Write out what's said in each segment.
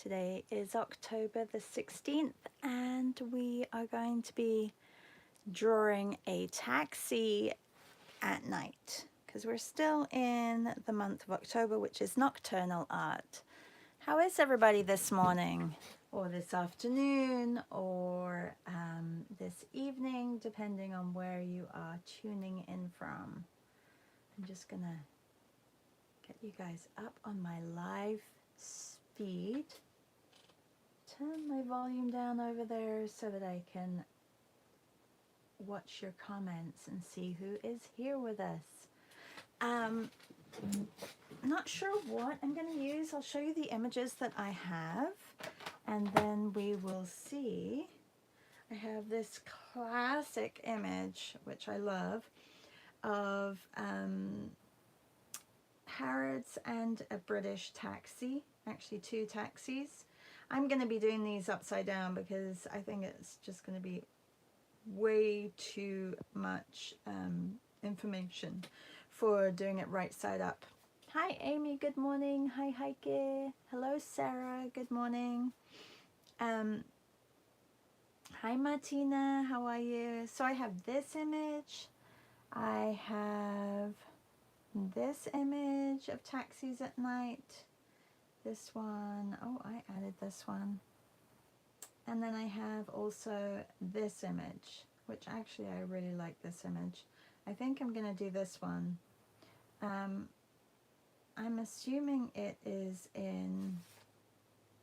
Today is October the 16th and we are going to be drawing a taxi at night because we're still in the month of October, which is nocturnal art. How is everybody this morning or this afternoon or this evening, depending on where you are tuning in from? I'm just gonna get you guys up on my live feed. Turn my volume down over there so that I can watch your comments and see who is here with us. Not sure what I'm going to use. I'll show you the images that I have and then we will see. I have this classic image, which I love, of Harrods and a British taxi, actually two taxis. I'm going to be doing these upside down because I think it's just going to be way too much information for doing it right side up. Hi Amy, good morning. Hi Heike. Hello Sarah, good morning. Hi Martina, how are you? So I have this image. I have this image of taxis at night. This one, oh, I added this one. And then I have also this image, which actually I really like this image. I think I'm going to do this one. I'm assuming it is in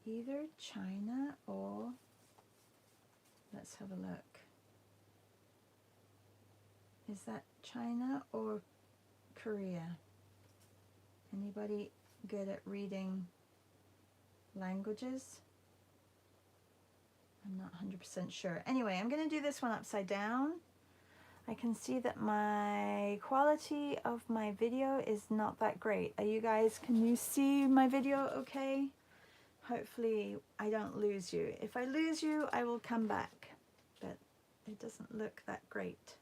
either China or, let's have a look. Is that China or Korea? Anybody good at reading languages? I'm not 100% sure. Anyway, I'm going to do this one upside down. I can see that my quality of my video is not that great. Are you guys, can you see my video okay? Hopefully I don't lose you. If I lose you, I will come back, but it doesn't look that great.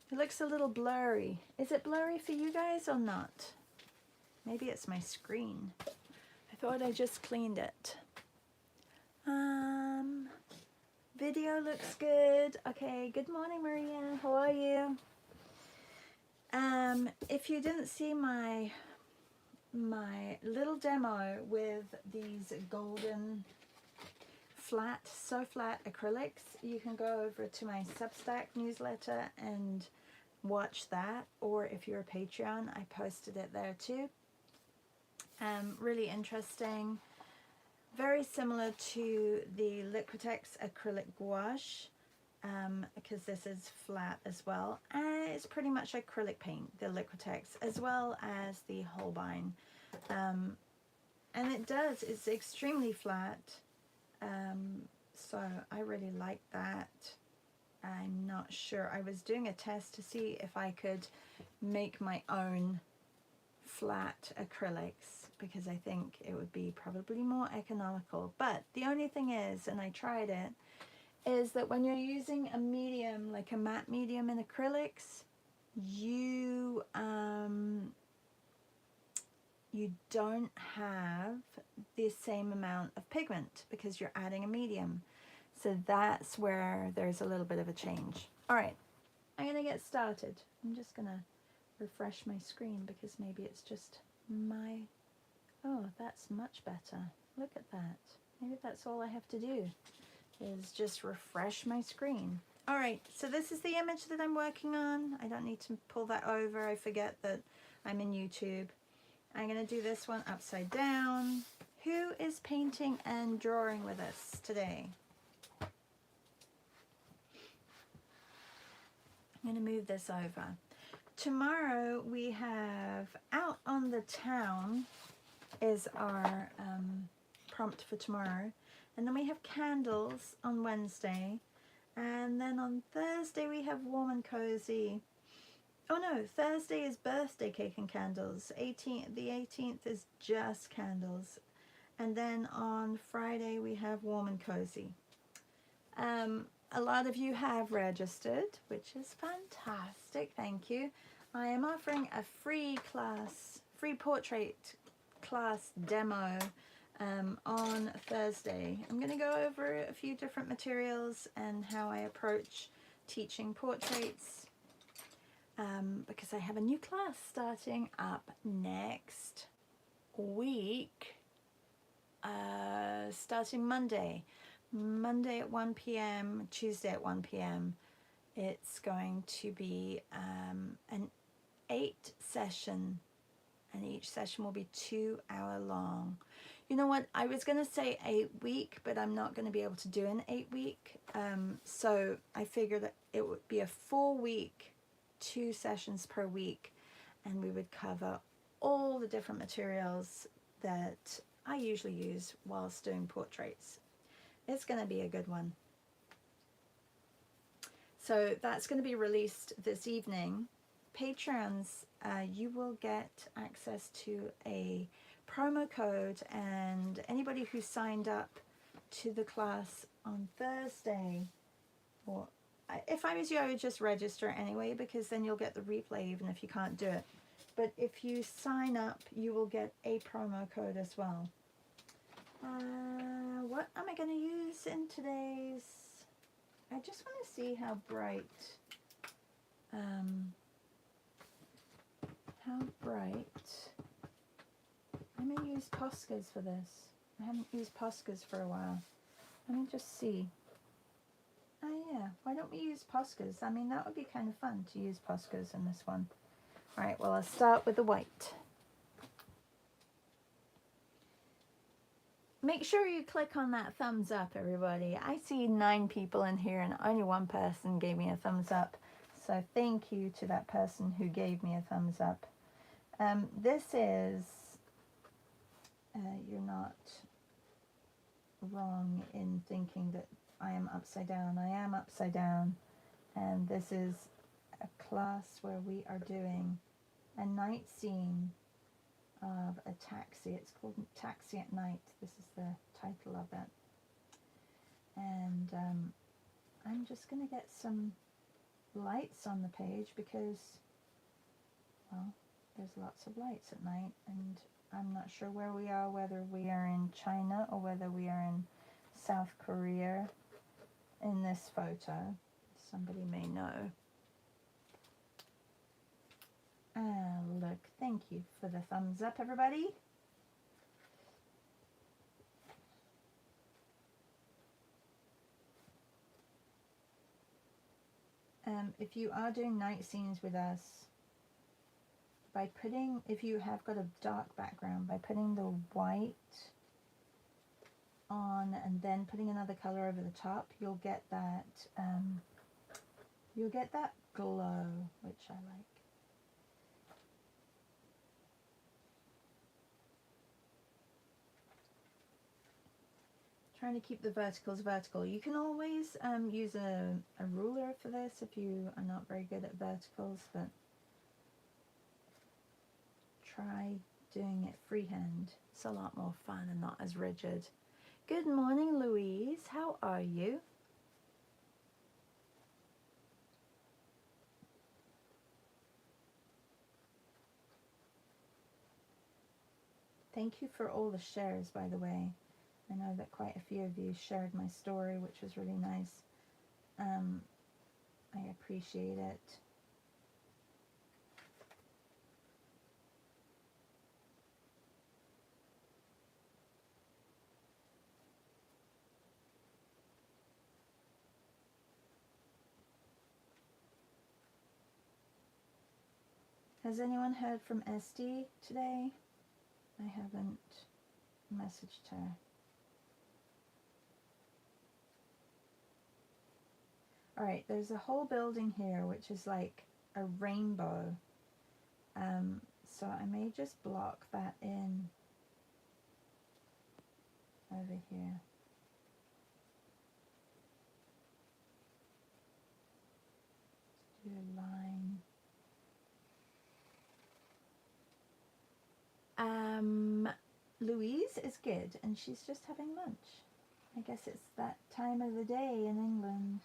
It looks a little blurry. Is it blurry for you guys or not? Maybe it's my screen. I thought I just cleaned it. Video looks good. Okay, good morning Maria, how are you? If you didn't see my little demo with these golden so flat acrylics, you can go over to my Substack newsletter and watch that, or if you're a Patreon, I posted it there too. Really interesting. Very similar to the Liquitex acrylic gouache, because this is flat as well. And it's pretty much acrylic paint, the Liquitex, as well as the Holbein. And it's extremely flat. So I really like that. I'm not sure. I was doing a test to see if I could make my own flat acrylics, because I think it would be probably more economical. But the only thing is, and I tried it, is that when you're using a medium, like a matte medium in acrylics, you don't have the same amount of pigment because you're adding a medium. So that's where there's a little bit of a change. All right, I'm gonna get started. I'm just gonna refresh my screen because maybe it's just my, oh, that's much better. Look at that. Maybe that's all I have to do is just refresh my screen. All right, so this is the image that I'm working on. I don't need to pull that over. I forget that I'm in YouTube. I'm gonna do this one upside down. Who is painting and drawing with us today? I'm gonna move this over. Tomorrow we have Out on the Town is our prompt for tomorrow. And then we have Candles on Wednesday. And then on Thursday we have Warm and Cozy. Oh no, Thursday is Birthday Cake and Candles. The 18th is just Candles. And then on Friday we have Warm and Cozy. A lot of you have registered, which is fantastic, thank you. I am offering a free portrait class demo on Thursday. I'm going to go over a few different materials and how I approach teaching portraits, because I have a new class starting up next week, starting Monday at 1 p.m, Tuesday at 1 p.m. It's going to be an 8 session, and each session will be 2 hour long. You know what, I was going to say 8 week, but I'm not going to be able to do an 8 week, so I figured that it would be a 4 week, 2 sessions per week, and we would cover all the different materials that I usually use whilst doing portraits. It's going to be a good one. So that's going to be released this evening. Patrons, you will get access to a promo code, and anybody who signed up to the class on Thursday, or if I was you, I would just register anyway, because then you'll get the replay even if you can't do it. But if you sign up, you will get a promo code as well. What am I going to use in today's? I just want to see how bright, I may use Poscas for this. I haven't used Poscas for a while. Let me just see. Oh yeah, why don't we use Poscas? I mean, that would be kind of fun to use Poscas in this one. Alright, well, I'll start with the white. Make sure you click on that thumbs up, everybody. I see 9 people in here and only 1 person gave me a thumbs up. So thank you to that person who gave me a thumbs up. This is, you're not wrong in thinking that I am upside down. I am upside down. And this is a class where we are doing a night scene of a taxi. It's called Taxi at Night. This is the title of it. And I'm just going to get some lights on the page because, well, there's lots of lights at night, and I'm not sure where we are, whether we are in China or whether we are in South Korea in this photo. Somebody may know. Look, thank you for the thumbs up, everybody. If you are doing night scenes with us, by putting, if you have got a dark background, by putting the white on and then putting another color over the top, you'll get that glow, which I like. Trying to keep the verticals vertical. You can always use a ruler for this if you are not very good at verticals, but try doing it freehand. It's a lot more fun and not as rigid. Good morning, Louise. How are you? Thank you for all the shares, by the way. I know that quite a few of you shared my story, which was really nice. I appreciate it. Has anyone heard from Esty today? I haven't messaged her. Alright, there's a whole building here which is like a rainbow. So I may just block that in over here. Let's do a line. Louise is good, and she's just having lunch. I guess it's that time of the day in England.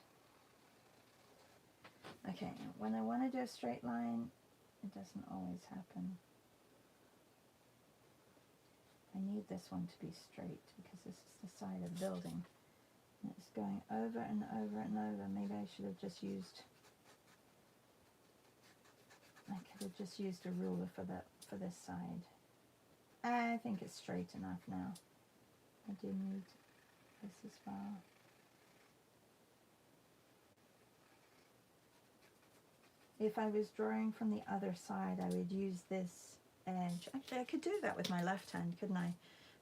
Okay, when I want to do a straight line, it doesn't always happen. I need this one to be straight because this is the side of the building. And it's going over and over and over. Maybe I should have just used, I could have just used a ruler for this side. I think it's straight enough now. I do need this as well. If I was drawing from the other side, I would use this edge. Actually, I could do that with my left hand, couldn't I?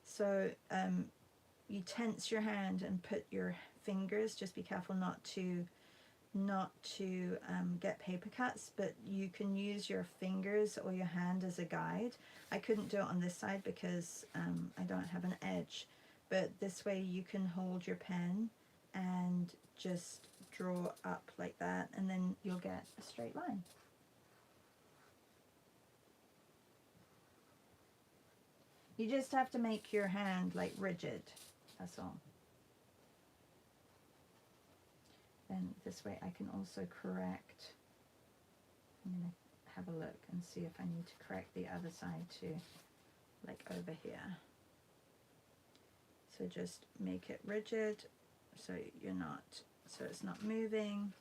So you tense your hand and put your fingers, just be careful not to get paper cuts, but you can use your fingers or your hand as a guide. I couldn't do it on this side because I don't have an edge, but this way you can hold your pen and just draw up like that, and then you'll get a straight line. You just have to make your hand like rigid, that's all. And this way I can also correct. I'm going to have a look and see if I need to correct the other side too, like over here. So just make it rigid so so it's not moving,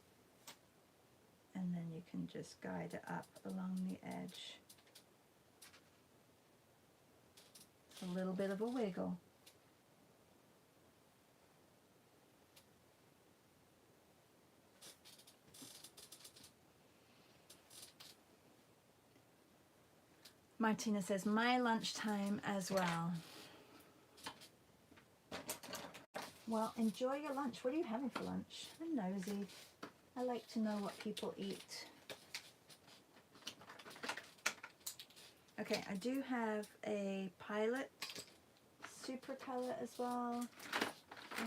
and then you can just guide it up along the edge. It's a little bit of a wiggle. Martina says, my lunchtime as well. Well, enjoy your lunch. What are you having for lunch? I'm nosy. I like to know what people eat. Okay, I do have a Pilot Super Color as well.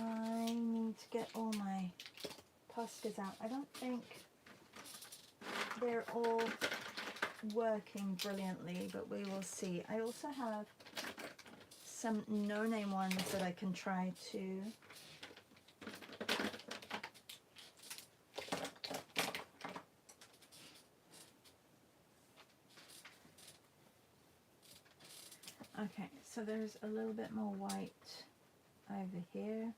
I need to get all my Poscas out. I don't think they're all working brilliantly, but we will see. I also have some no-name ones that I can try to. Okay, so there's a little bit more white over here.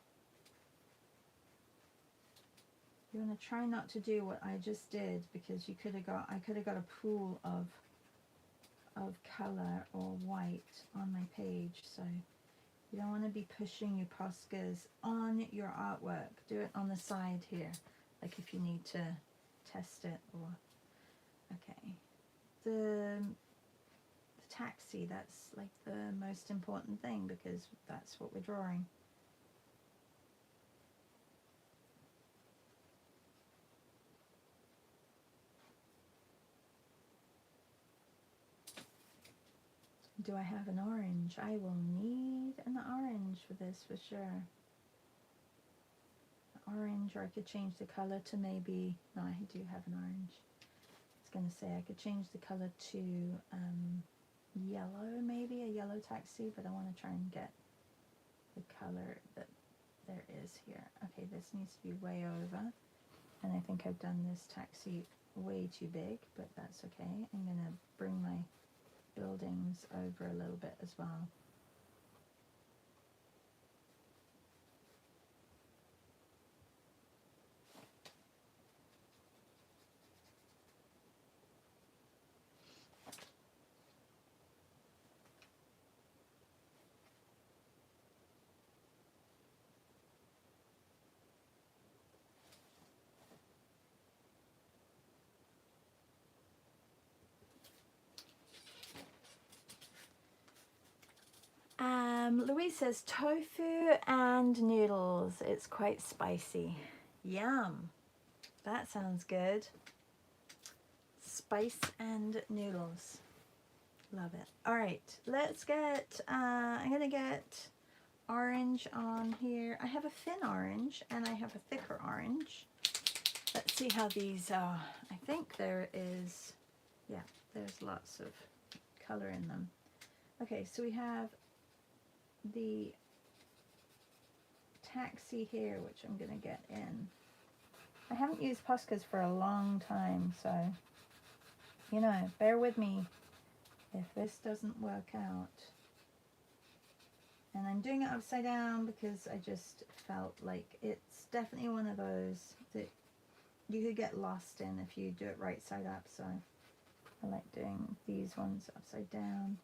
You want to try not to do what I just did, because you could have got, I could have got a pool of color or white on my page. So you don't want to be pushing your Poscas on your artwork. Do it on the side here, like if you need to test it. Or okay, the taxi, that's like the most important thing because that's what we're drawing. Do I have an orange? I will need an orange for this for sure. Orange, or I could change the color to maybe, no, I do have an orange. I was going to say I could change the color to yellow, maybe a yellow taxi, but I want to try and get the color that there is here. Okay, this needs to be way over, and I think I've done this taxi way too big, but that's okay. I'm going to bring my buildings over a little bit as well. Louise says tofu and noodles. It's quite spicy. Yum. That sounds good. Spice and noodles. Love it. All right, let's get, I'm going to get orange on here. I have a thin orange and I have a thicker orange. Let's see how these are. I think there is, yeah, there's lots of color in them. Okay, so we have the taxi here, which I'm going to get in. I haven't used Poscas for a long time, so, you know, bear with me if this doesn't work out. And I'm doing it upside down because I just felt like it's definitely one of those that you could get lost in if you do it right side up. So I like doing these ones upside down.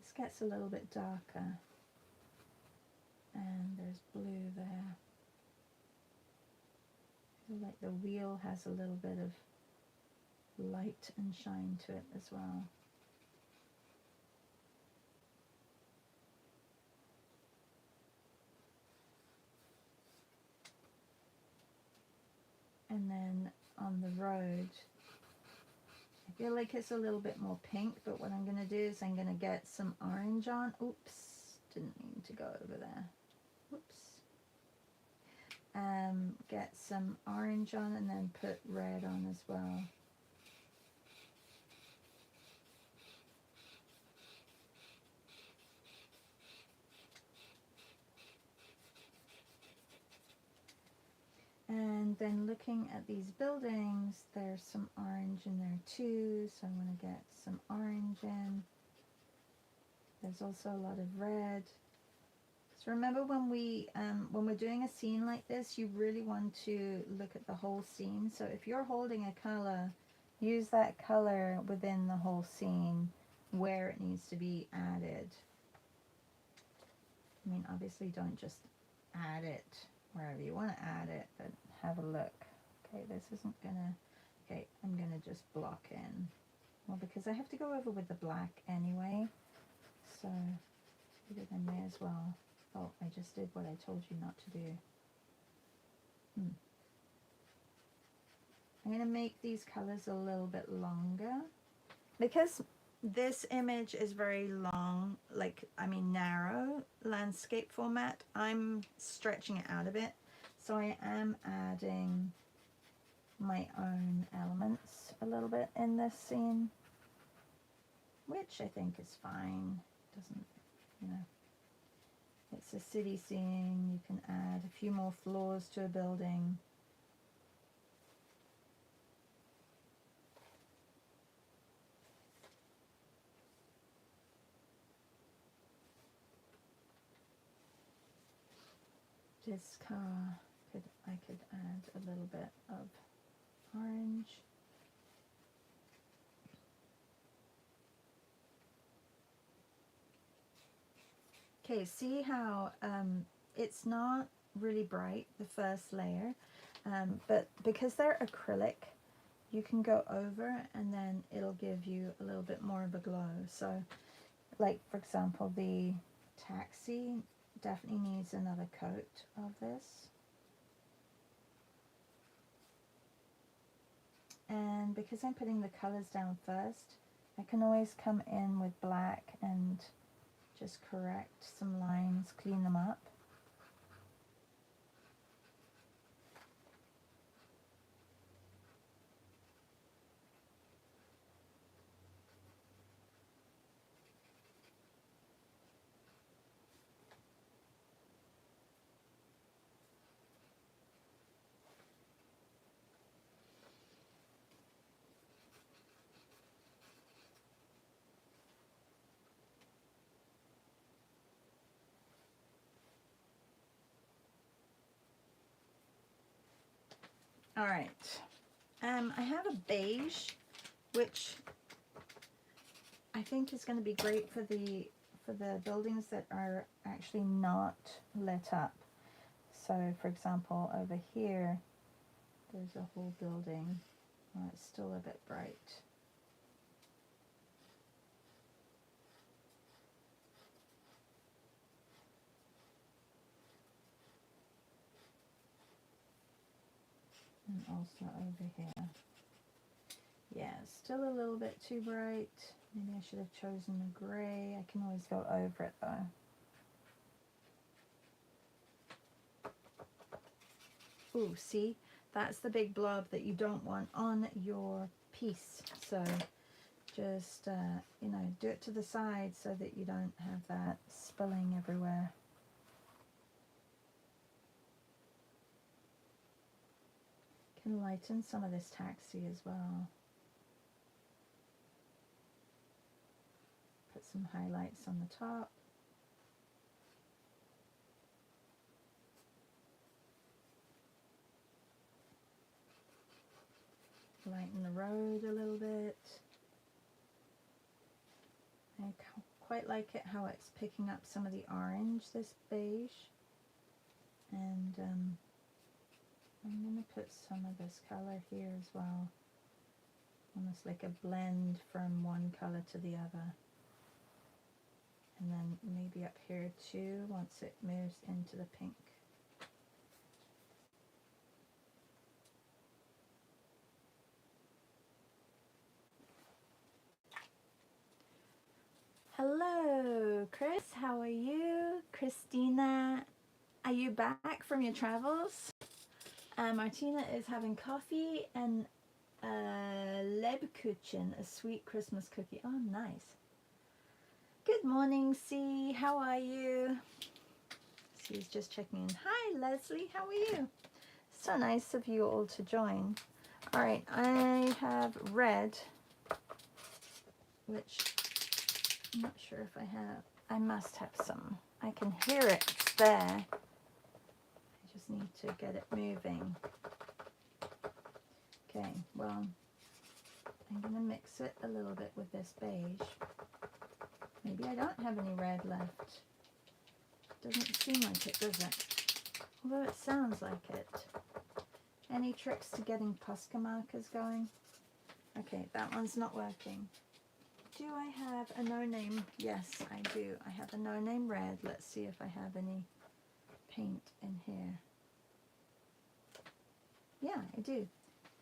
This gets a little bit darker. And there's blue there. I feel like the wheel has a little bit of light and shine to it as well. And then on the road, I feel like it's a little bit more pink, but what I'm going to do is I'm going to get some orange on. Oops, didn't mean to go over there. Whoops. Get some orange on and then put red on as well. And then looking at these buildings, there's some orange in there too, so I'm going to get some orange in. There's also a lot of red. So remember when we're doing a scene like this, you really want to look at the whole scene. So if you're holding a color, use that color within the whole scene where it needs to be added. I mean, obviously don't just add it wherever you want to add it, but have a look. Okay, this isn't gonna, okay, I'm gonna just block in. Well, because I have to go over with the black anyway, so I may as well. Oh, I just did what I told you not to do. I'm going to make these colors a little bit longer. Because this image is very long, like, I mean narrow landscape format, I'm stretching it out a bit. So I am adding my own elements a little bit in this scene, which I think is fine. Doesn't, you know. It's a city scene, you can add a few more floors to a building. This car, I could add a little bit of orange. Okay, see how it's not really bright, the first layer, but because they're acrylic, you can go over and then it'll give you a little bit more of a glow. So, like for example, the taxi definitely needs another coat of this. And because I'm putting the colors down first, I can always come in with black and just correct some lines, clean them up. All right, I have a beige, which I think is going to be great for the buildings that are actually not lit up. So, for example, over here, there's a whole building. Oh, it's still a bit bright. And also over here. Yeah, still a little bit too bright. Maybe I should have chosen the gray. I can always go over it though. Ooh, see? That's the big blob that you don't want on your piece. So just, you know, do it to the side so that you don't have that spilling everywhere. lighten some of this taxi as well. Put some highlights on the top. Lighten the road a little bit. I quite like it how it's picking up some of the orange, this beige. And I'm going to put some of this color here as well. Almost like a blend from one color to the other. And then maybe up here too, once it moves into the pink. Hello, Chris. How are you? Christina, are you back from your travels? Martina is having coffee and Lebkuchen, a sweet Christmas cookie. Oh, nice. Good morning, C. How are you? C's just checking in. Hi, Leslie. How are you? So nice of you all to join. All right, I have red, which I'm not sure if I have. I must have some. I can hear it. It's there. I just need to get it moving. Okay, well, I'm going to mix it a little bit with this beige. Maybe I don't have any red left. Doesn't seem like it, does it? Although it sounds like it. Any tricks to getting Posca markers going? Okay, that one's not working. Do I have a no-name? Yes, I do. I have a no-name red. Let's see if I have any paint in here. Yeah, I do.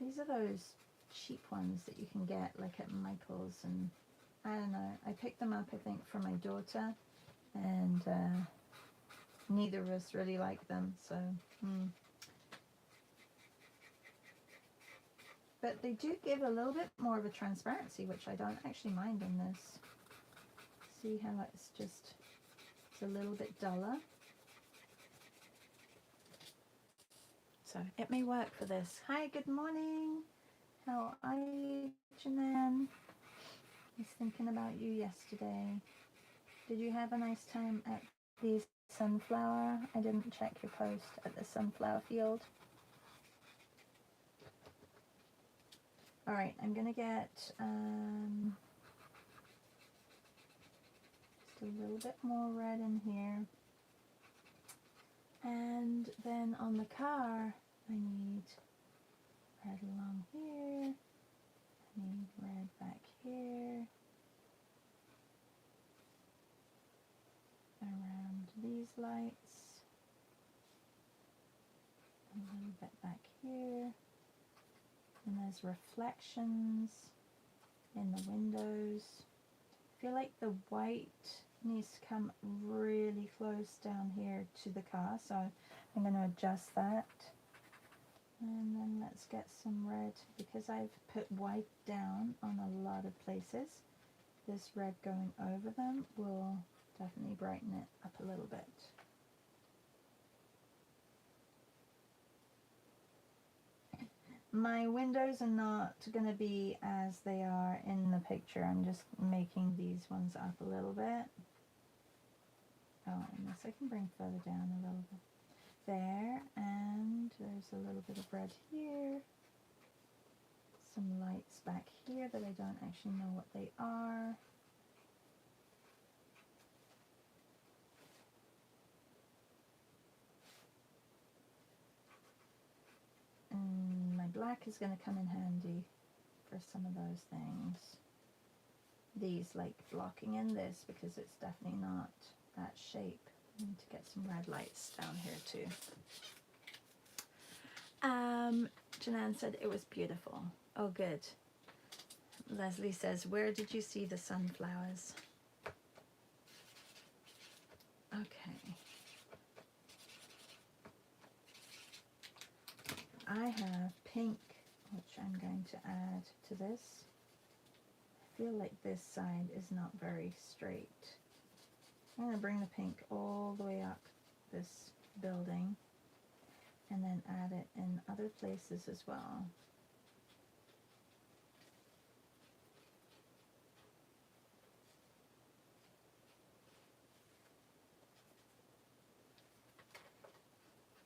These are those cheap ones that you can get like at Michael's, and I don't know. I picked them up, I think, for my daughter, and neither of us really like them, so But they do give a little bit more of a transparency, which I don't actually mind on this. See how it's a little bit duller. So it may work for this. Hi, good morning. How are you, Janan? I was thinking about you yesterday. Did you have a nice time at the sunflower? I didn't check your post at the sunflower field. All right, I'm gonna get just a little bit more red in here. And then on the car, I need red along here. I need red back here. Around these lights. A little bit back here. And there's reflections in the windows. I feel like the white needs to come really close down here to the car, so I'm going to adjust that. And then let's get some red, because I've put white down on a lot of places. This red going over them will definitely brighten it up a little bit. My windows are not going to be as they are in the picture. I'm just making these ones up a little bit. Oh, and this I can bring further down a little bit. There, and there's a little bit of red here. Some lights back here that I don't actually know what they are. And my black is going to come in handy for some of those things. These like blocking in this, because it's definitely not that shape. I need to get some red lights down here too. Janan said it was beautiful. Oh, good. Leslie says, where did you see the sunflowers? Okay. I have pink, which I'm going to add to this. I feel like this side is not very straight. I'm going to bring the pink all the way up this building. and then add it in other places as well.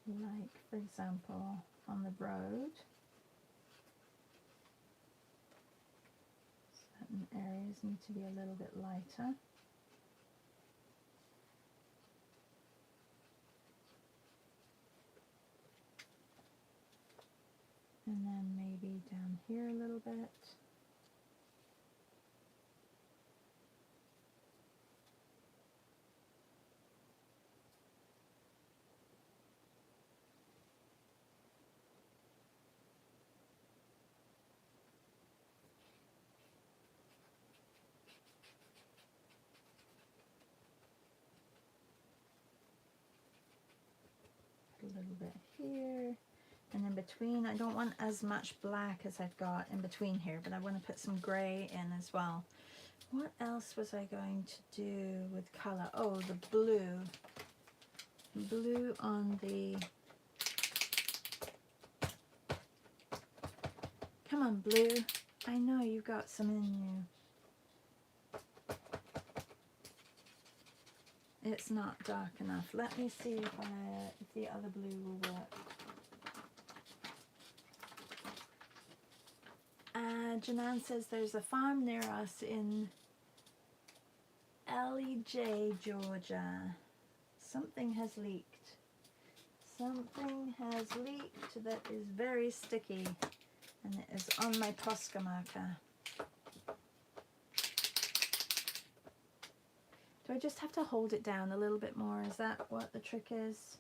Like, for example, on the road, certain areas need to be a little bit lighter. And then maybe down here a little bit. A little bit here. And in between, I don't want as much black as I've got in between here, but I want to put some gray in as well. What else was I going to do with color? Oh, the blue. Blue on the... Come on, blue. I know you've got some in you. It's not dark enough. Let me see if the other blue will work. Janan says there's a farm near us in LEJ, Georgia. Something has leaked. Something has leaked that is very sticky, and it is on my Posca marker. Do I just have to hold it down a little bit more? Is that what the trick is?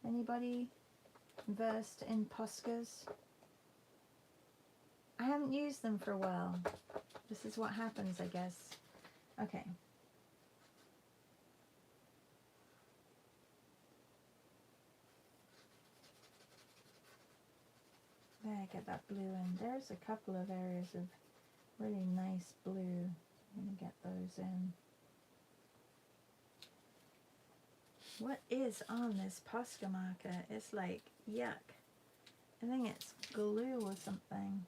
Anybody versed in Poscas? I haven't used them for a while. This is what happens, I guess. Okay. There, I get that blue in. There's a couple of areas of really nice blue. I'm going to get those in. What is on this Posca marker? It's like, yuck. I think it's glue or something.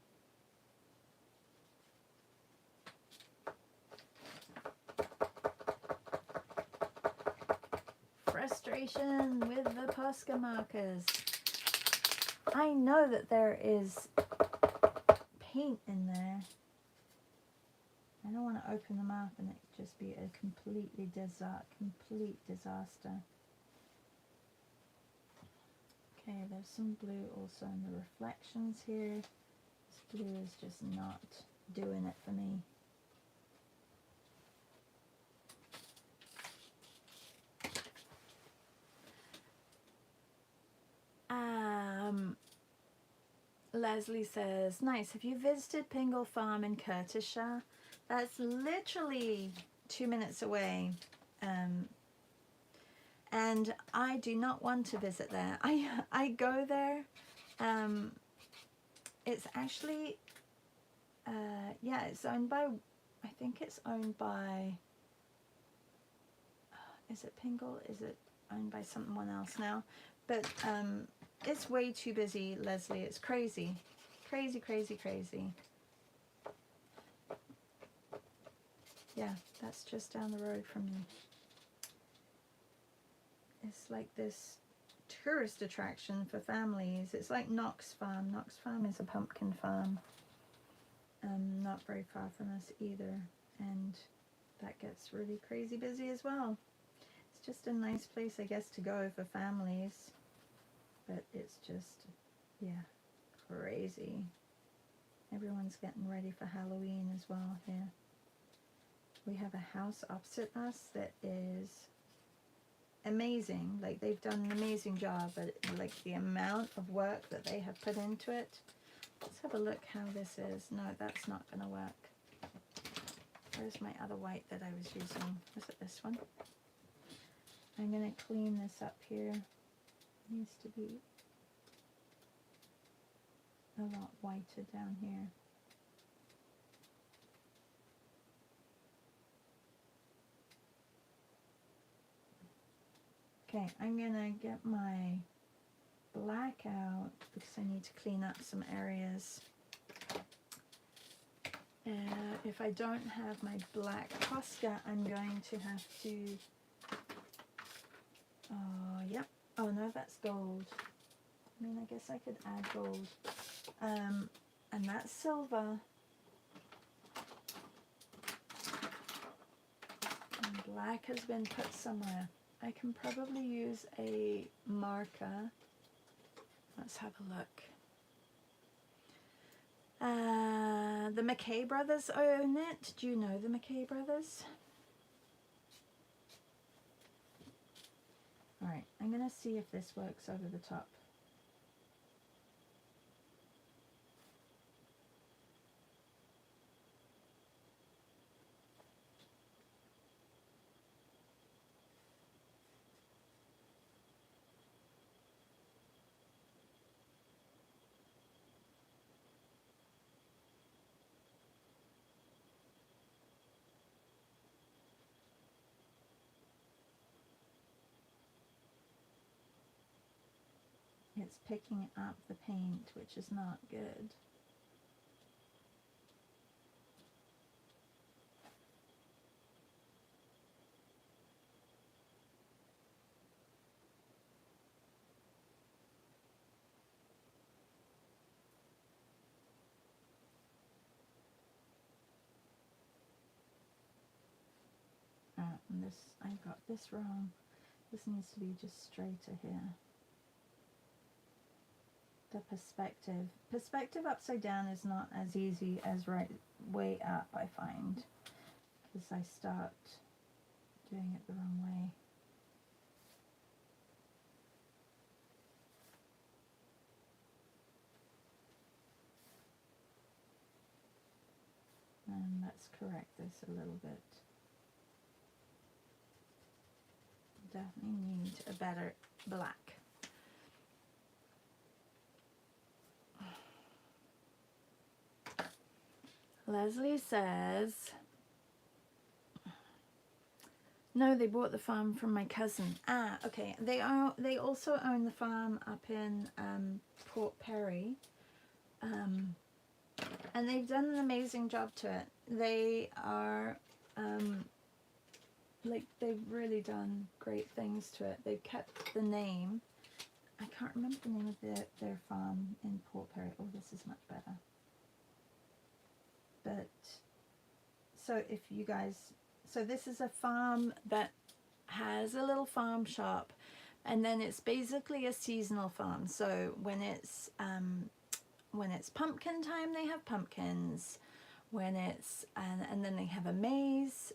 Frustration with the Posca markers. I know that there is paint in there. I don't want to open them up and it just be a complete disaster. Okay, there's some blue also in the reflections here. This blue is just not doing it for me. Leslie says, nice, have you visited Pingle Farm in Curtisshire? That's literally 2 minutes away. And I do not want to visit there. I go there. It's actually, yeah, it's owned by, I think it's owned by, is it Pingle? Is it owned by someone else now? But it's way too busy, Leslie. It's crazy. Crazy, crazy, crazy. Yeah, that's just down the road from me. It's like this tourist attraction for families. It's like Knox Farm. Knox Farm is a pumpkin farm. Not very far from us either. And that gets really crazy busy as well. It's just a nice place, I guess, to go for families. But it's just, yeah, crazy. Everyone's getting ready for Halloween as well here. We have a house opposite us that is amazing. Like, they've done an amazing job, but like the amount of work that they have put into it. Let's have a look how this is. No, that's not going to work. Where's my other white that I was using? Was it this one? I'm going to clean this up here. It needs to be a lot whiter down here. Okay, I'm gonna get my black out because I need to clean up some areas. If I don't have my black Posca, I'm going to have to, oh, yep. Oh no, that's gold. I mean, I guess I could add gold. And that's silver. And black has been put somewhere. I can probably use a marker. Let's have a look. The McKay brothers own it. Do you know the McKay brothers? Alright, I'm going to see if this works over the top. It's picking up the paint, which is not good. And this, I got this wrong. This needs to be just straighter here. The perspective. Perspective upside down is not as easy as right way up, I find. Because I start doing it the wrong way. And let's correct this a little bit. Definitely need a better black. Leslie says, no, they bought the farm from my cousin. Ah, okay. They also own the farm up in Port Perry. And they've done an amazing job to it. They are, like, they've really done great things to it. They've kept the name. I can't remember the name of their farm in Port Perry. Oh, this is much better. But, so if you guys, so this is a farm that has a little farm shop, and then it's basically a seasonal farm. So when it's pumpkin time, they have pumpkins. When it's, and then they have a maze,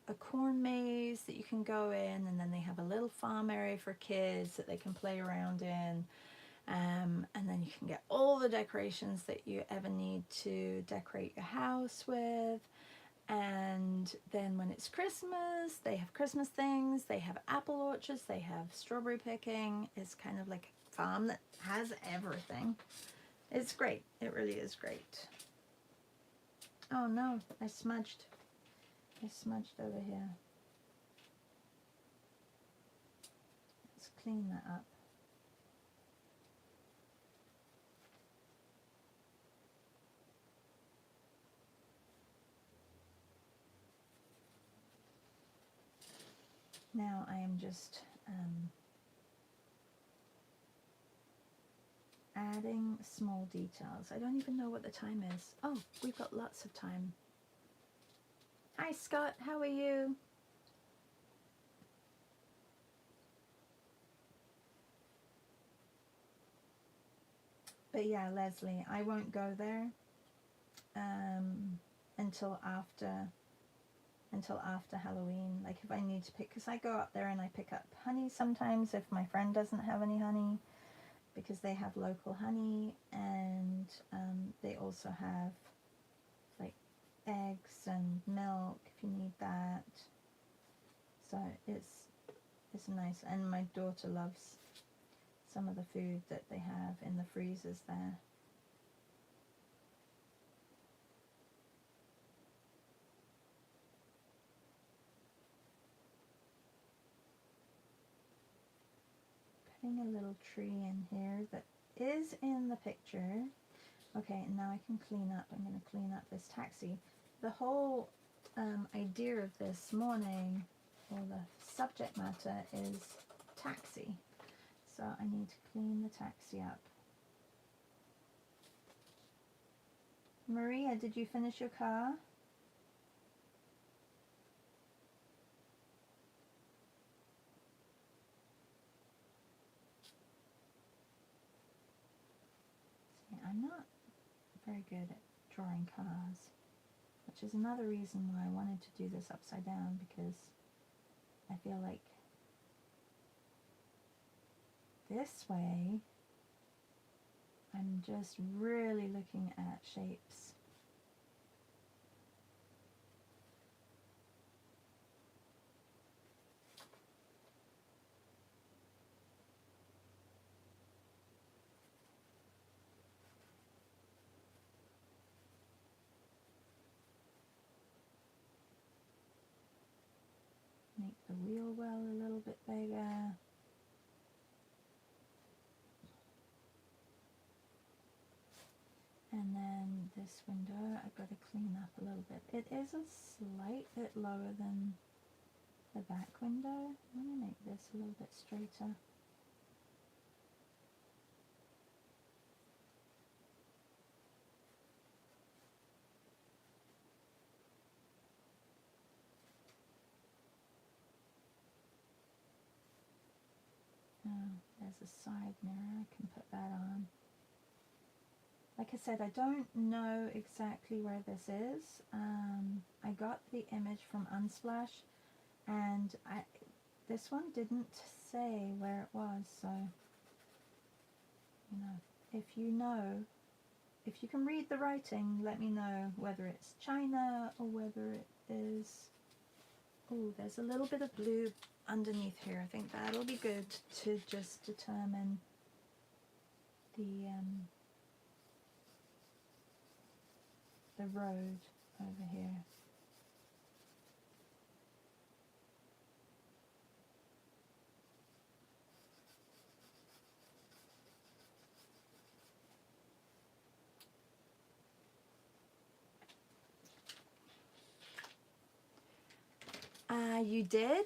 a corn maze that you can go in, and then they have a little farm area for kids that they can play around in. And then you can get all the decorations that you ever need to decorate your house with. And then when it's Christmas, they have Christmas things, they have apple orchards, they have strawberry picking. It's kind of like a farm that has everything. It's great. It really is great. Oh no, I smudged over here. Let's clean that up. Now I am just adding small details. I don't even know what the time is. Oh, we've got lots of time. Hi Scott, how are you? But yeah, Leslie, I won't go there until after Halloween. Like if I need to pick, because I go up there and I pick up honey sometimes if my friend doesn't have any honey, because they have local honey, and they also have like eggs and milk if you need that. So it's nice, and my daughter loves some of the food that they have in the freezers there. putting a little tree in here that is in the picture. Okay, and now I can clean up. I'm going to clean up this taxi. The whole idea of this morning, or the subject matter, is taxi. So I need to clean the taxi up. Maria, did you finish your car? See, I'm not very good at drawing cars, which is another reason why I wanted to do this upside down, because I feel like this way I'm just really looking at shapes. Make the wheel well a little bit bigger. And then this window I've got to clean up a little bit. It is a slight bit lower than the back window. I want to make this a little bit straighter. Oh, there's a side mirror. I can put that on. Like I said, I don't know exactly where this is. I got the image from Unsplash, and this one didn't say where it was, so, you know, if you can read the writing, let me know whether it's China or whether it is... Oh, there's a little bit of blue underneath here. I think that'll be good to just determine the road over here. You did?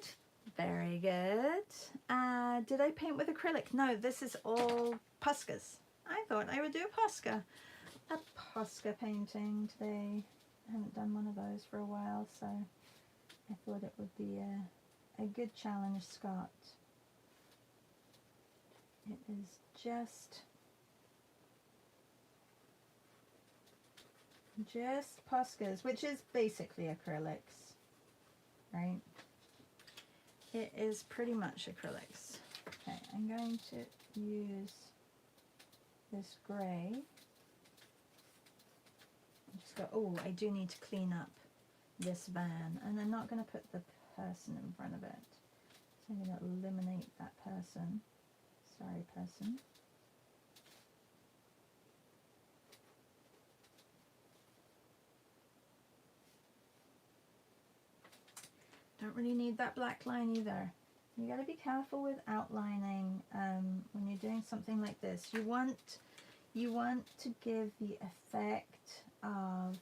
Very good. Did I paint with acrylic? No, this is all Poscas. I thought I would do a Posca. A Posca painting today. I haven't done one of those for a while, so I thought it would be a good challenge, Scott. It is just Poscas, which is basically acrylics, right? It is pretty much acrylics. Okay, I'm going to use this grey. Just go, oh, I do need to clean up this van, and I'm not going to put the person in front of it. So I'm going to eliminate that person. Sorry, person. Don't really need that black line either. You got to be careful with outlining when you're doing something like this. You want to give the effect of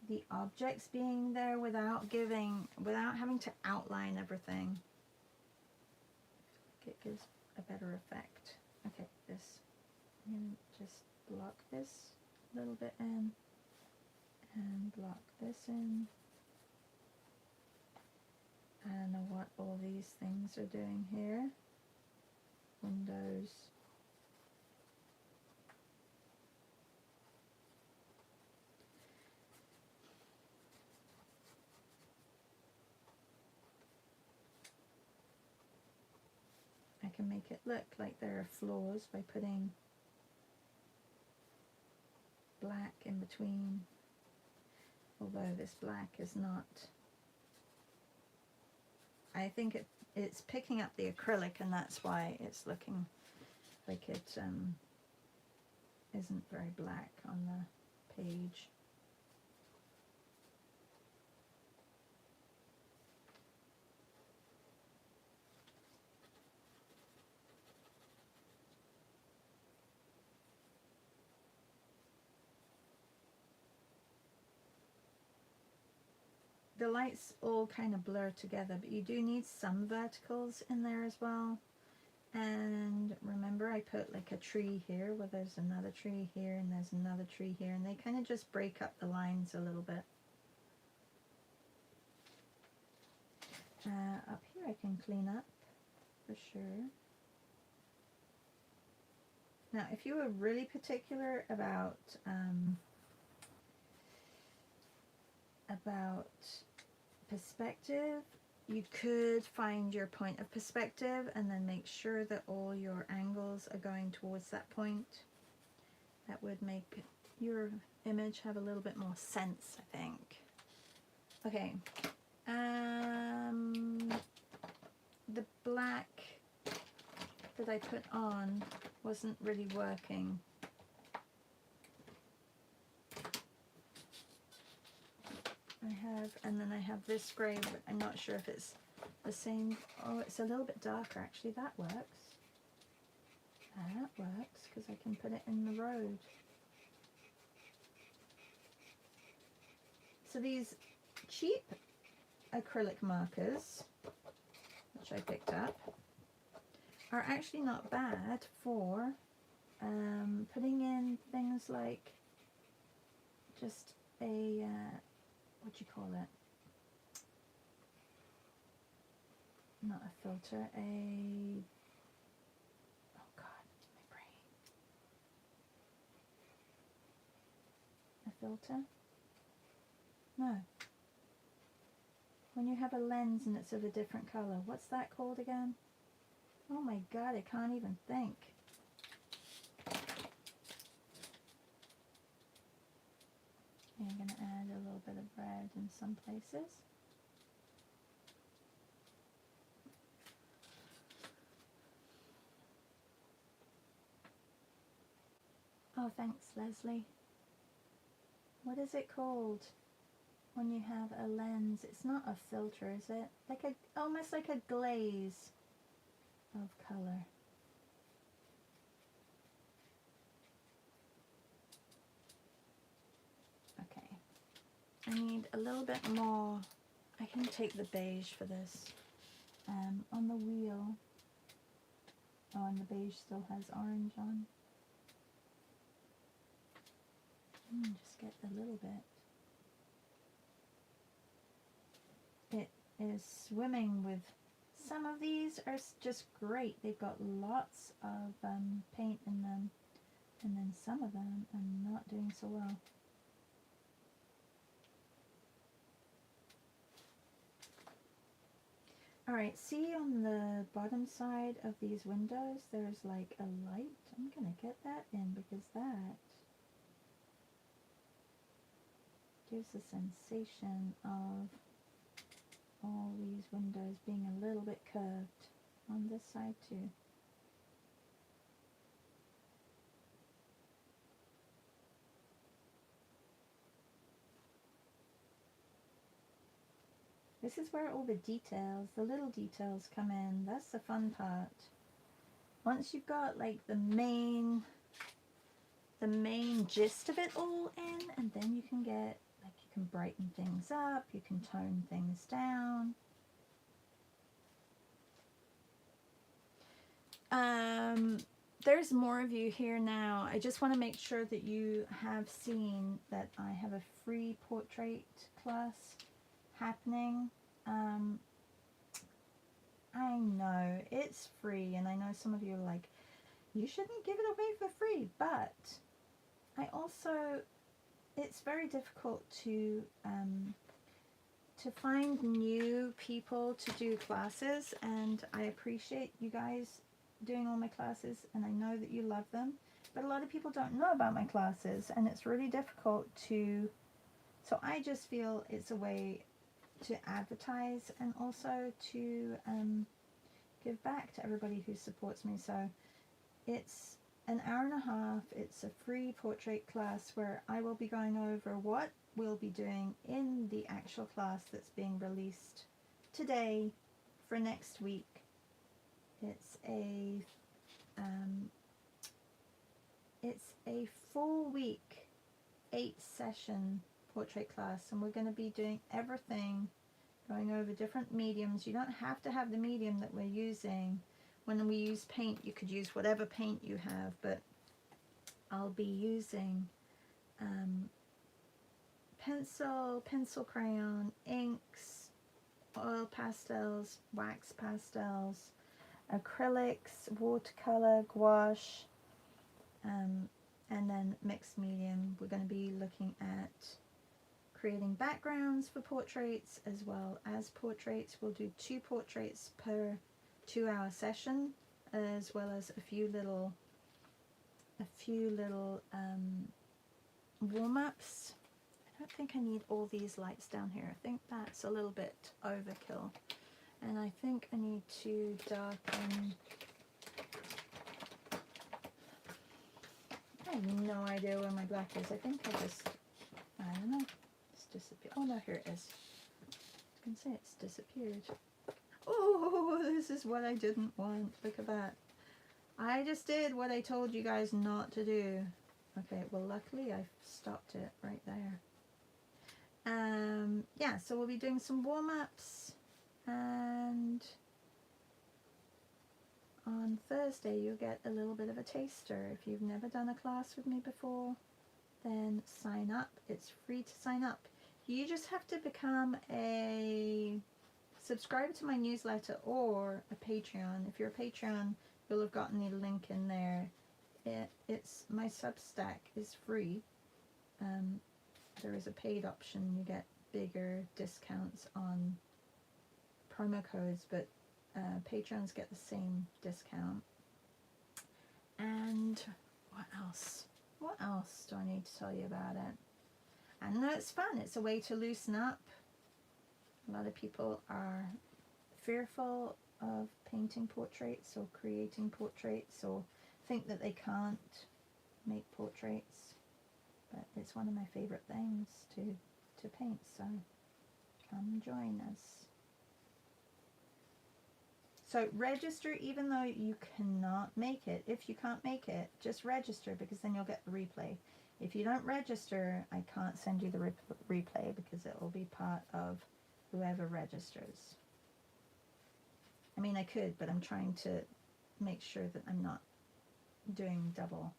the objects being there without having to outline everything. It gives a better effect. Okay, this. I'm going to just block this a little bit in and block this in. I don't know what all these things are doing here. Windows. I can make it look like there are floors by putting black in between, although this black is not. I think it's picking up the acrylic, and that's why it's looking like it isn't very black on the page. the lights all kind of blur together, but you do need some verticals in there as well. And remember, I put like a tree here where there's another tree here and there's another tree here, and they kind of just break up the lines a little bit. Up here I can clean up for sure. Now, if you were really particular about perspective, you could find your point of perspective and then make sure that all your angles are going towards that point. That would make your image have a little bit more sense, I think. Okay. The black that I put on wasn't really working. And then I have this grey, but I'm not sure if it's the same. Oh, it's a little bit darker actually. That works. That works because I can put it in the road. So these cheap acrylic markers, which I picked up, are actually not bad for putting in things like just a what do you call it? Not a filter, oh god, my brain. A filter? No. When you have a lens and it's of a different color, what's that called again? Oh my god, I can't even think. I'm going to add a little bit of red in some places. Oh, thanks, Leslie. What is it called when you have a lens? It's not a filter, is it? Like a, almost like a glaze of color. Okay. I need a little bit more. I can take the beige for this. On the wheel. Oh, and the beige still has orange on. Just get a little bit. It is swimming with, some of these are just great. They've got lots of paint in them, and then some of them are not doing so well. Alright, see on the bottom side of these windows there's like a light. I'm gonna get that in because that gives a sensation of all these windows being a little bit curved on this side too. This is where all the details, the little details come in. That's the fun part. Once you've got like the main gist of it all in, and then you can get, like, you can brighten things up, you can tone things down. There's more of you here now. I just want to make sure that you have seen that I have a free portrait class happening. I know it's free, and I know some of you are like, you shouldn't give it away for free, but I also, it's very difficult to find new people to do classes, and I appreciate you guys doing all my classes, and I know that you love them, but a lot of people don't know about my classes, and it's really difficult to, so I just feel it's a way to advertise and also to give back to everybody who supports me. So it's an hour and a half, it's a free portrait class where I will be going over what we'll be doing in the actual class that's being released today for next week. It's a full week, 8 session portrait class, and we're going to be doing everything, going over different mediums. You don't have to have the medium that we're using. When we use paint, you could use whatever paint you have, but I'll be using pencil crayon, inks, oil pastels, wax pastels, acrylics, watercolor, gouache, and then mixed medium. We're going to be looking at creating backgrounds for portraits as well as portraits. We'll do 2 portraits per 2-hour session, as well as a few little warm-ups. I don't think I need all these lights down here. I think that's a little bit overkill, and I think I need to darken. I have no idea where my black is. I think I don't know, it's disappeared. Oh no, here it is. I can say it's disappeared. Oh, this is what I didn't want. Look at that. I just did what I told you guys not to do. Okay, well luckily I stopped it right there. Yeah, so we'll be doing some warm-ups, and on Thursday you'll get a little bit of a taster. If you've never done a class with me before, then sign up. It's free to sign up. You just have to become a subscriber to my newsletter or a Patreon. If you're a Patreon, you'll have gotten the link in there. It's my Substack is free. There is a paid option. You get bigger discounts on promo codes, but Patrons get the same discount. And what else? What else do I need to tell you about it? I know it's fun. It's a way to loosen up. A lot of people are fearful of painting portraits or creating portraits, or think that they can't make portraits, but it's one of my favorite things to paint, so come join us. So register even though you cannot make it. If you can't make it, just register, because then you'll get the replay. If you don't register, I can't send you the replay, because it will be part of whoever registers. I mean, I could, but I'm trying to make sure that I'm not doing double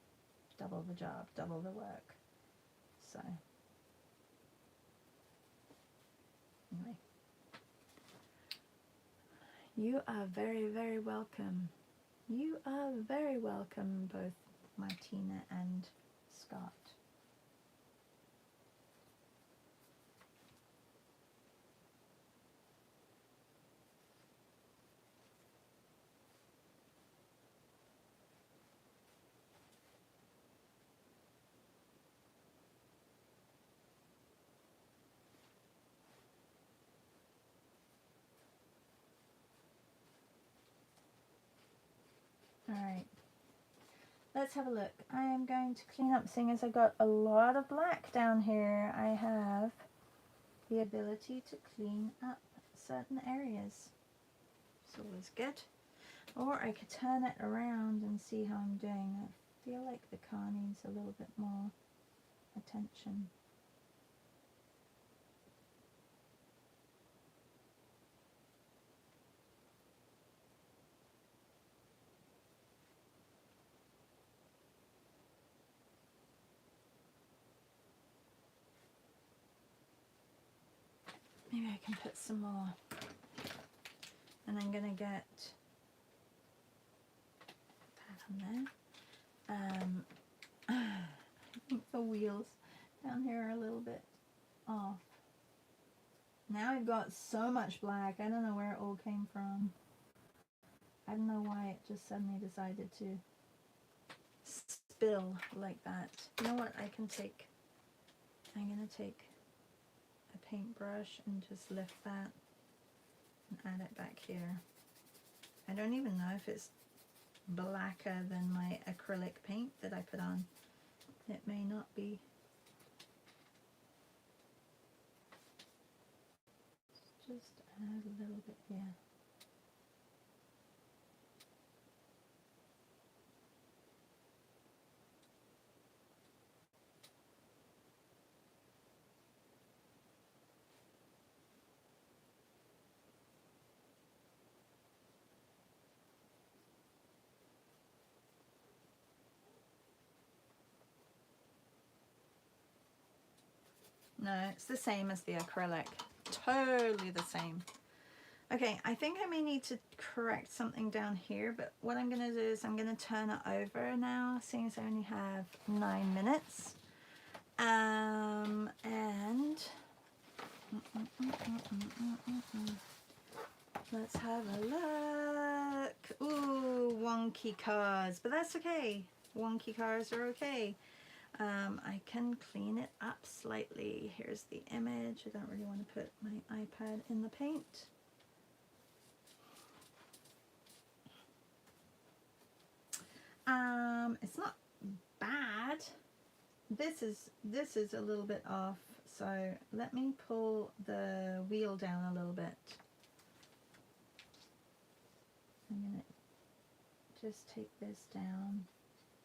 the job, double the work. So anyway, you are very, very welcome. You are very welcome, both Martina and Scott. Alright, let's have a look. I am going to clean up, seeing as I got a lot of black down here. I have the ability to clean up certain areas. It's always good. Or I could turn it around and see how I'm doing. I feel like the car needs a little bit more attention. Maybe I can put some more. And I'm going to get that on there. I think the wheels down here are a little bit off. Now I've got so much black. I don't know where it all came from. I don't know why it just suddenly decided to spill like that. You know what? I'm going to take a paintbrush and just lift that and add it back here. I don't even know if it's blacker than my acrylic paint that I put on. It may not be. Just add a little bit here. No, it's the same as the acrylic. Totally the same. Okay, I think I may need to correct something down here, but what I'm going to do is I'm going to turn it over now, seeing as I only have 9 minutes. And let's have a look. Ooh, wonky cars, but that's okay. Wonky cars are okay. I can clean it up slightly. Here's the image. I don't really want to put my iPad in the paint. It's not bad. This is a little bit off, so let me pull the wheel down a little bit. I'm gonna just take this down.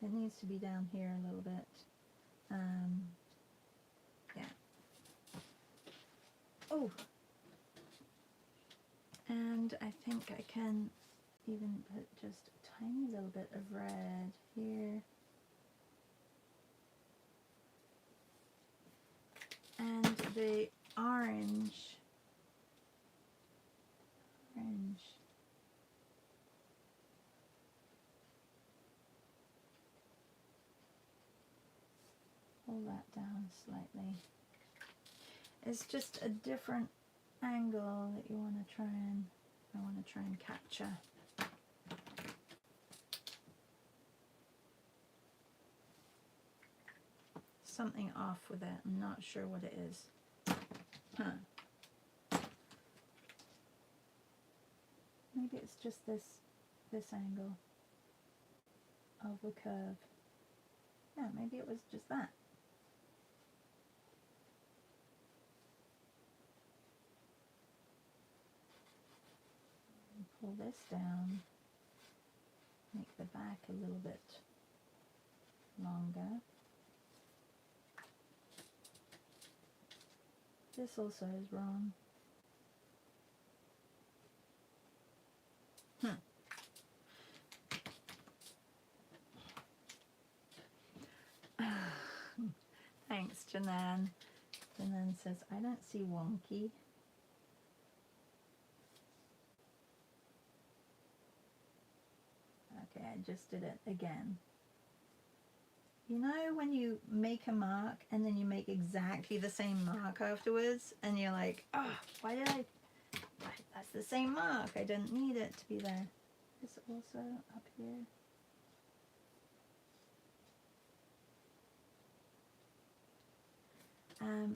It needs to be down here a little bit. Yeah. Oh, and I think I can even put just a tiny little bit of red here. And the orange. Pull that down slightly. It's just a different angle that you want to try and capture. Something off with it. I'm not sure what it is. Maybe it's just this angle of the curve. Yeah, maybe it was just that. Pull this down, make the back a little bit longer. This also is wrong. Thanks, Janan. Janan says, I don't see wonky. Okay, I just did it again. You know when you make a mark and then you make exactly the same mark afterwards and you're like, oh, why did that's the same mark. I didn't need it to be there. This also up here.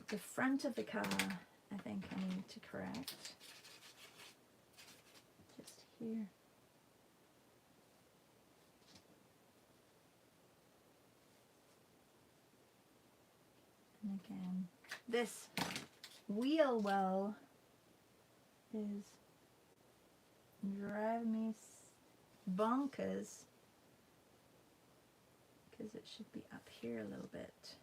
The front of the car, I think I need to correct. Just here. And again, this wheel well is driving me bonkers because it should be up here a little bit.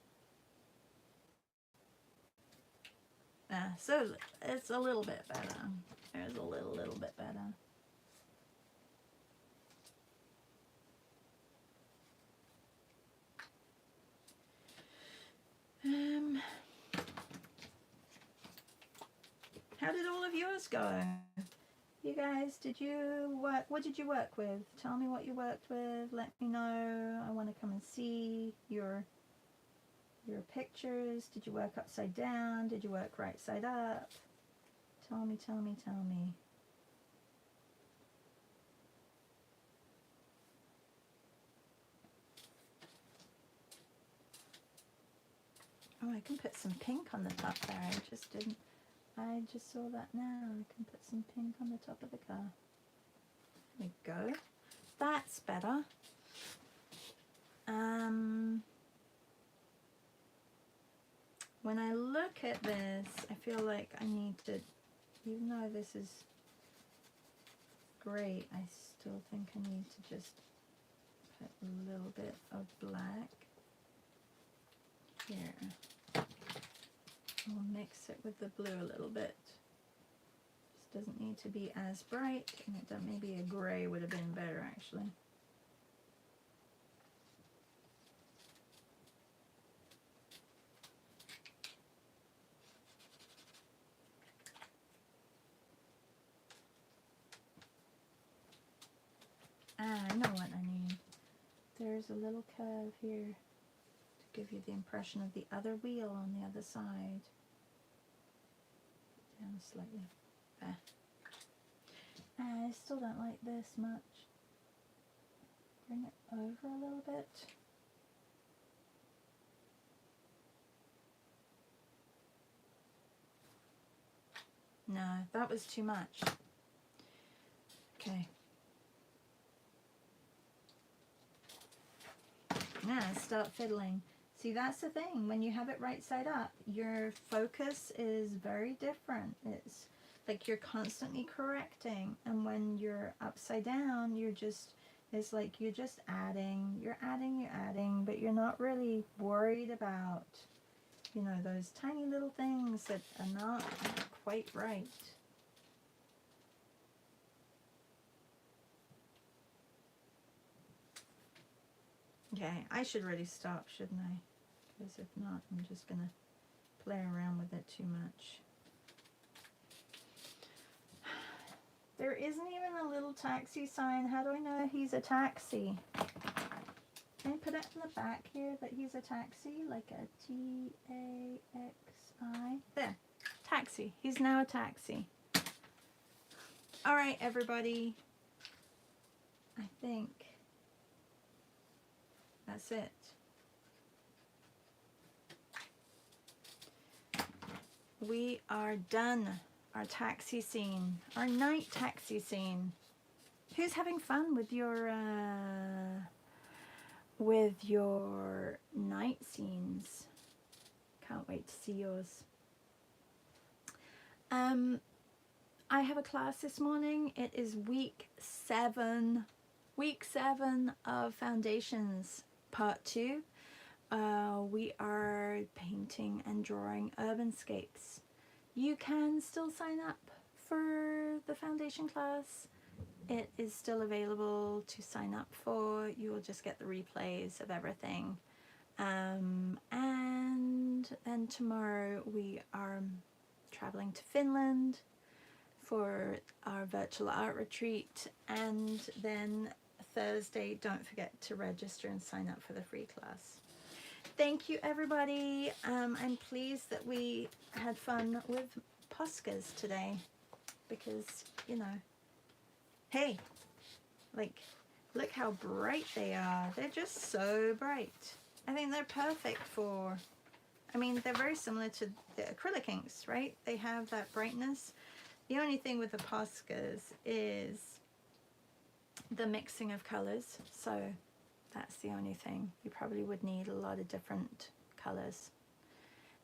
So it's a little bit better. There's a little bit better. How did all of yours go? You guys, what did you work with? Tell me what you worked with. Let me know. I want to come and see your pictures. Did you work upside down? Did you work right side up? Tell me. Oh, I can put some pink on the top there. I just saw that now. I can put some pink on the top of the car. There we go. That's better. When I look at this, I feel like I need to, even though this is great, I still think I need to just put a little bit of black here. We'll mix it with the blue a little bit. This doesn't need to be as bright, and maybe a gray would have been better actually. know what I mean. There's a little curve here to give you the impression of the other wheel on the other side. Down slightly. There. I still don't like this much. Bring it over a little bit. No, that was too much. Okay. Now start fiddling. See, that's the thing. When you have it right side up, your focus is very different. It's like you're constantly correcting. And when you're upside down, you're just, it's like you're just adding. You're adding, but you're not really worried about, you know, those tiny little things that are not quite right. Okay, I should really stop, shouldn't I? Because if not, I'm just going to play around with it too much. There isn't even a little taxi sign. How do I know he's a taxi? Can I put it in the back here that he's a taxi? Like a T-A-X-I? There. Taxi. He's now a taxi. All right, everybody. I think that's it. We are done. Our taxi scene. Our night taxi scene. Who's having fun with your night scenes? Can't wait to see yours. I have a class this morning. It is week 7 of Foundations Part 2. We are painting and drawing urbanscapes. You can still sign up for the foundation class. It is still available to sign up for. You will just get the replays of everything. And then tomorrow we are traveling to Finland for our virtual art retreat, and then Thursday, don't forget to register and sign up for the free class. Thank you, everybody. I'm pleased that we had fun with Poscas today because, you know, hey, like, look how bright they are. They're just so bright. I think they're perfect for, I mean, they're very similar to the acrylic inks, right? They have that brightness. The only thing with the Poscas is the mixing of colors. So that's the only thing. You probably would need a lot of different colors.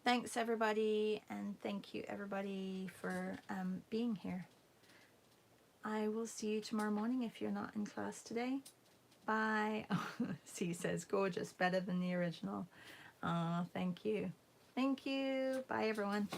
Thanks, everybody, and thank you, everybody, for being here. I will see you tomorrow morning if you're not in class today. Bye. Oh, C says, gorgeous, better than the original. Oh, thank you. Thank you. Bye, everyone.